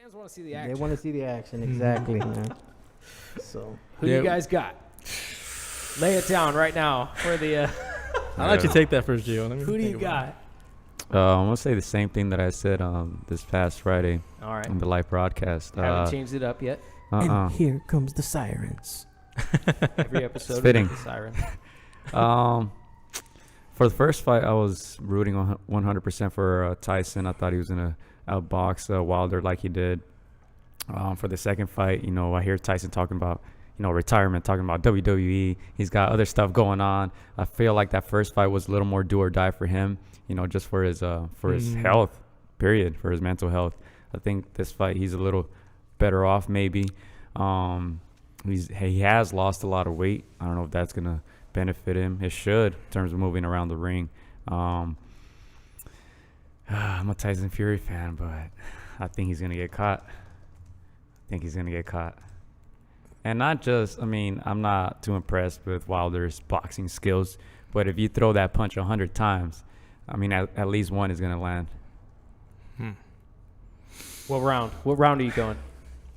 Fans want to see the action. They want to see the action, exactly, man. So, Who you guys got? Lay it down right now for the. I'll let you take that first, Gio. Who do you got? I'm gonna say the same thing that I said this past Friday All right. on the live broadcast. Haven't changed it up yet. and here comes the sirens. Every episode. Fitting. The siren. For the first fight, I was rooting 100% for Tyson. I thought he was gonna outbox Wilder like he did. For the second fight, I hear Tyson talking about retirement, talking about WWE. He's got other stuff going on. I feel like that first fight was a little more do or die for him, just for his health, period, for his mental health. I think this fight he's a little better off maybe. He has lost a lot of weight. I don't know if that's going to benefit him. It should in terms of moving around the ring. I'm a Tyson Fury fan, but I think he's going to get caught. And not just, I'm not too impressed with Wilder's boxing skills, but if you throw that punch 100 times, at least one is going to land. What round are you going?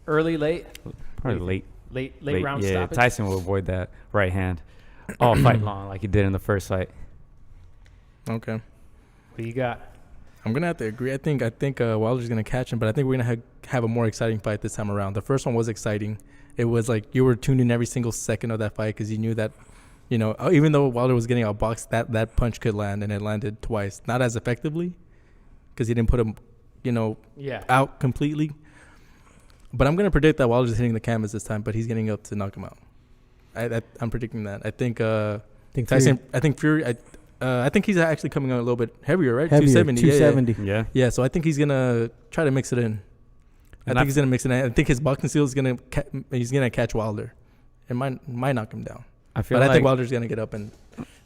Early, late? Probably late. Late round yeah, stoppage? Tyson will avoid that right hand all fight long like he did in the first fight. Okay. What do you got? I'm going to have to agree. I think Wilder's going to catch him, but I think we're going to have a more exciting fight this time around. The first one was exciting. It was like you were tuned in every single second of that fight because you knew that, even though Wilder was getting outboxed, that punch could land, and it landed twice. Not as effectively because he didn't put him, out completely. But I'm going to predict that Wilder's hitting the canvas this time, but he's getting up to knock him out. I'm predicting that. I think Tyson. I think Fury. I think he's actually coming out a little bit heavier, right? Heavier, 270. 270. Yeah. So I think he's gonna try to mix it in. I think he's gonna mix it in. I think his boxing skill is he's gonna catch Wilder. It might knock him down. I think Wilder's gonna get up and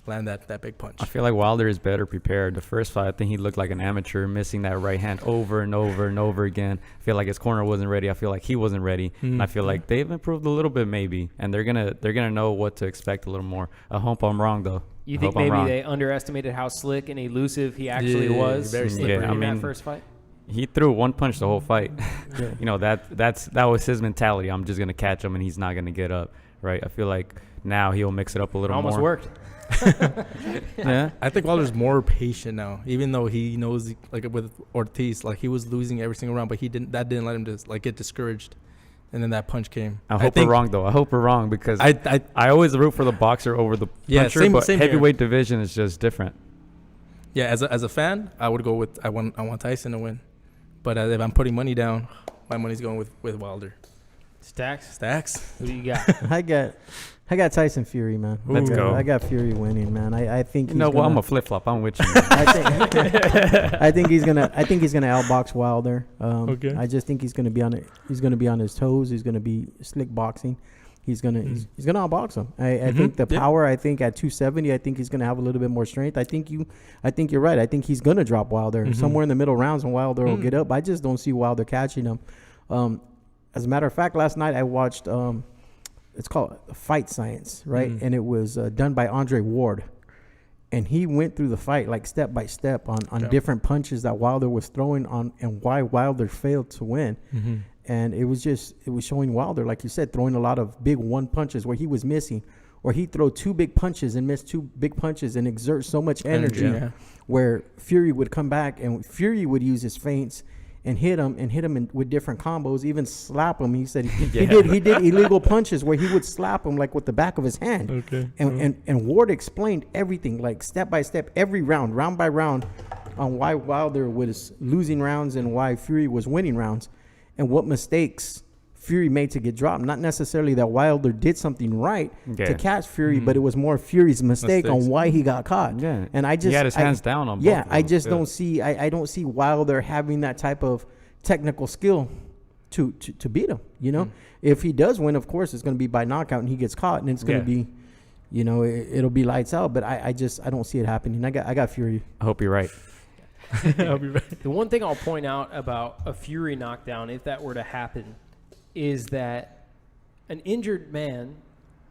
land that big punch. I feel like Wilder is better prepared. The first fight, I think he looked like an amateur, missing that right hand over and over and over again. I feel like his corner wasn't ready. I feel like he wasn't ready. And I feel like they've improved a little bit maybe, and they're gonna know what to expect a little more. I hope I'm wrong though. You think maybe they underestimated how slick and elusive he actually was? Very slippery. In that first fight. He threw one punch the whole fight. That was his mentality. I'm just gonna catch him and he's not gonna get up. Right. I feel like now he'll mix it up a little more. Almost worked. Yeah. I think Wilder's more patient now, even though he knows, like with Ortiz, like he was losing every single round, but that didn't let him just get discouraged. And then that punch came. I hope we're wrong though. I hope we're wrong because I always root for the boxer over the puncher, but heavyweight division is just different. Yeah, as a fan, I would go with I want Tyson to win, but if I'm putting money down, my money's going with Wilder. Stacks. Who do you got? I got Tyson Fury, man. Let's go. I got Fury winning, man. I think. I'm a flip flop. I'm with you. I think he's gonna outbox Wilder. Okay. I just think he's gonna be on it. He's gonna be on his toes. He's gonna be slick boxing. He's gonna outbox him. I think the power. I think at 270. I think he's gonna have a little bit more strength. I think you're right. I think he's gonna drop Wilder somewhere in the middle rounds, and Wilder will get up. I just don't see Wilder catching him. As a matter of fact, last night I watched. It's called Fight Science, right? And it was done by Andre Ward. And he went through the fight like step by step on different punches that Wilder was throwing on and why Wilder failed to win. And it was showing Wilder, like you said, throwing a lot of big one punches where he was missing. Or he'd throw two big punches and miss two big punches and exert so much energy where Fury would come back and Fury would use his feints and hit him with different combos, even slap him. He said he did illegal punches where he would slap him like with the back of his hand. Okay. And Ward explained everything like step by step, every round by round, on why Wilder was losing rounds and why Fury was winning rounds, and what mistakes Fury made to get dropped. Not necessarily that Wilder did something right to catch Fury, but it was more Fury's mistake on why he got caught. Yeah. And he had his hands down on both of them. I just don't see I don't see Wilder having that type of technical skill to beat him. If he does win, of course it's going to be by knockout and he gets caught, and it's going to be it'll be lights out, but I don't see it happening. I got Fury. I hope you're right. I'll be right. The one thing I'll point out about a Fury knockdown, if that were to happen, is that an injured man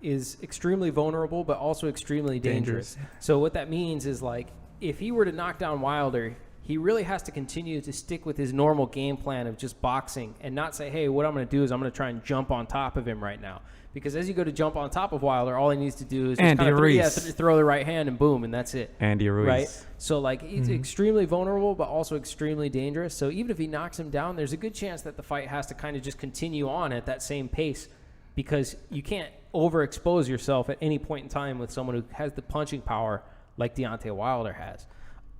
is extremely vulnerable, but also extremely dangerous. So what that means is, like, if he were to knock down Wilder, he really has to continue to stick with his normal game plan of just boxing and not say, hey, what I'm going to do is I'm going to try and jump on top of him right now. Because as you go to jump on top of Wilder, all he needs to do is just kind of throw the right hand and boom, and that's it. Andy Ruiz. Right? So, like, he's extremely vulnerable, but also extremely dangerous. So even if he knocks him down, there's a good chance that the fight has to kind of just continue on at that same pace, because you can't overexpose yourself at any point in time with someone who has the punching power like Deontay Wilder has.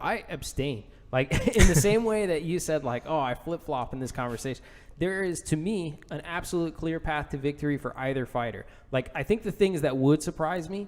I abstain. Like, in the same way that you said, like, oh, I flip-flop in this conversation, there is, to me, an absolute clear path to victory for either fighter. Like, I think the things that would surprise me,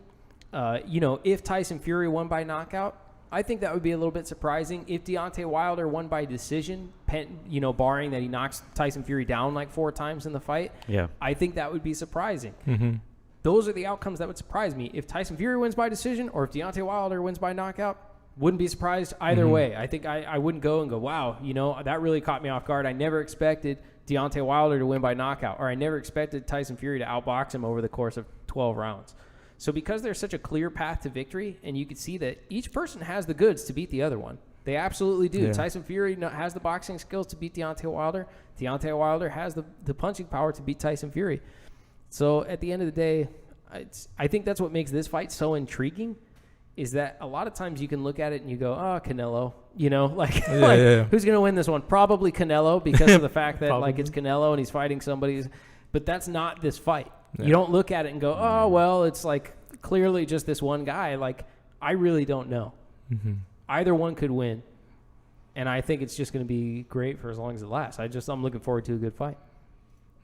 if Tyson Fury won by knockout, I think that would be a little bit surprising. If Deontay Wilder won by decision, barring that he knocks Tyson Fury down like 4 times in the fight, I think that would be surprising. Mm-hmm. Those are the outcomes that would surprise me. If Tyson Fury wins by decision or if Deontay Wilder wins by knockout, wouldn't be surprised either way. I think I wouldn't go and go, wow, that really caught me off guard. I never expected Deontay Wilder to win by knockout, or I never expected Tyson Fury to outbox him over the course of 12 rounds. So because there's such a clear path to victory, and you can see that each person has the goods to beat the other one. They absolutely do. Yeah. Tyson Fury has the boxing skills to beat Deontay Wilder. Deontay Wilder has the punching power to beat Tyson Fury. So at the end of the day, I think that's what makes this fight so intriguing, is that a lot of times you can look at it and you go, oh, Canelo, who's going to win this one? Probably Canelo, because of the fact that like it's Canelo and he's fighting somebody. But that's not this fight. Yeah. You don't look at it and go, oh, well, it's like clearly just this one guy. Like, I really don't know. Mm-hmm. Either one could win. And I think it's just going to be great for as long as it lasts. I'm looking forward to a good fight.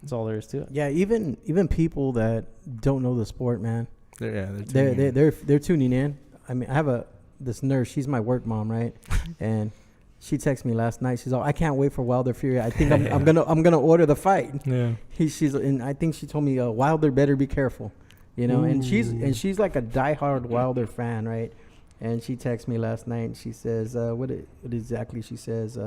That's all there is to it. Yeah, even people that don't know the sport, man. They're tuning in. I mean, I have this nurse. She's my work mom, right? And she texted me last night. She's all, I can't wait for Wilder Fury. I think I'm gonna order the fight. Yeah. And I think she told me Wilder better be careful, And she's like a diehard Wilder fan, right? And she texted me last night. And she says, what exactly? She says,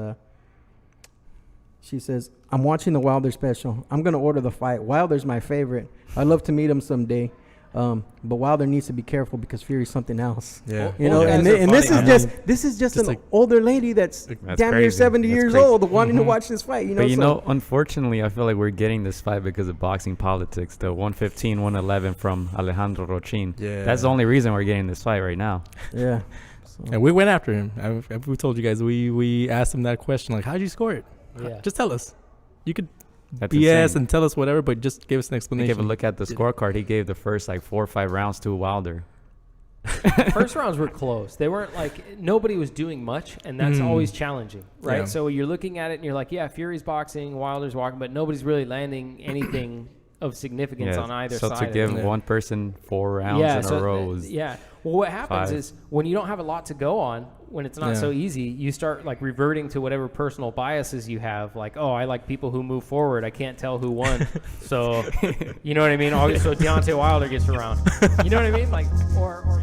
I'm watching the Wilder special. I'm gonna order the fight. Wilder's my favorite. I'd love to meet him someday. But Wilder needs to be careful because Fury's something else. Yeah. This is just an older lady that's damn near 70 years old wanting to watch this fight. But unfortunately, I feel like we're getting this fight because of boxing politics. The 115, 111 from Alejandro Rochin. Yeah. That's the only reason we're getting this fight right now. Yeah. And we went after him. We told you guys, we asked him that question, like, how'd you score it? Yeah. Just tell us. You could That's BS insane. and tell us whatever, but just give us an explanation. Give a look at the scorecard. He gave the first 4 or 5 rounds to Wilder. First rounds were close. They weren't nobody was doing much, and that's always challenging, right? Yeah. So you're looking at it and you're like, yeah, Fury's boxing, Wilder's walking, but nobody's really landing anything of significance on either side. So to give one person 4 rounds in a row is well, what happens is when you don't have a lot to go on, when it's not so easy, you start reverting to whatever personal biases you have. Like, oh, I like people who move forward. I can't tell who won. So, you know what I mean? So Deontay Wilder gets around. You know what I mean? Or